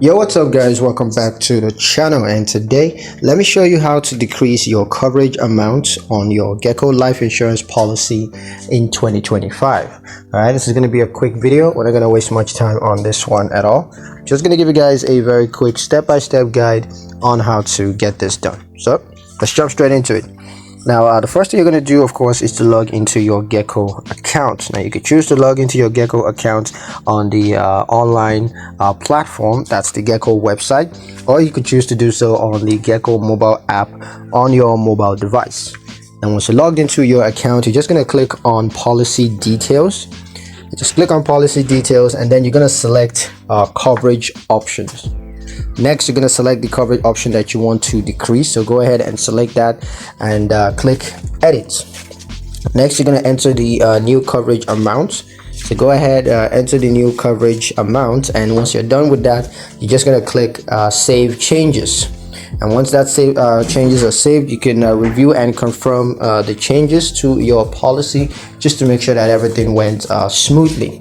Yo, what's up guys, welcome back to the channel, and today let me show you how to decrease your coverage amount on your Geico life insurance policy in 2025. Alright, this is going to be a quick video. We're not going to waste much time on this one at all. Just going to give you guys a very quick step-by-step guide on how to get this done. So let's jump straight into it. Now, the first thing you're going to do, of course, is to log into your Geico account. Now, you could choose to log into your Geico account on the online platform. That's the Geico website. Or you could choose to do so on the Geico mobile app on your mobile device. And once you're logged into your account, you're just going to click on policy details. You just click on policy details, and then you're going to select coverage options. Next, you're going to select the coverage option that you want to decrease. So go ahead and select that and click edit. Next, you're going to enter the new coverage amount. So go ahead, enter the new coverage amount, and once you're done with that, you're just going to click save changes. And once that changes are saved, you can review and confirm the changes to your policy just to make sure that everything went smoothly.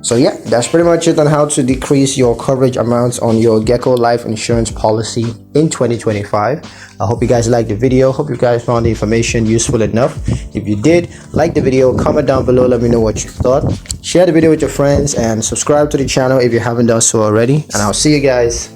So yeah, that's pretty much it on how to decrease your coverage amounts on your Geico life insurance policy in 2025. I hope you guys liked the video. Hope you guys found the information useful enough. If you did, like the video, comment down below, let me know what you thought. Share the video with your friends and subscribe to the channel if you haven't done so already. And I'll see you guys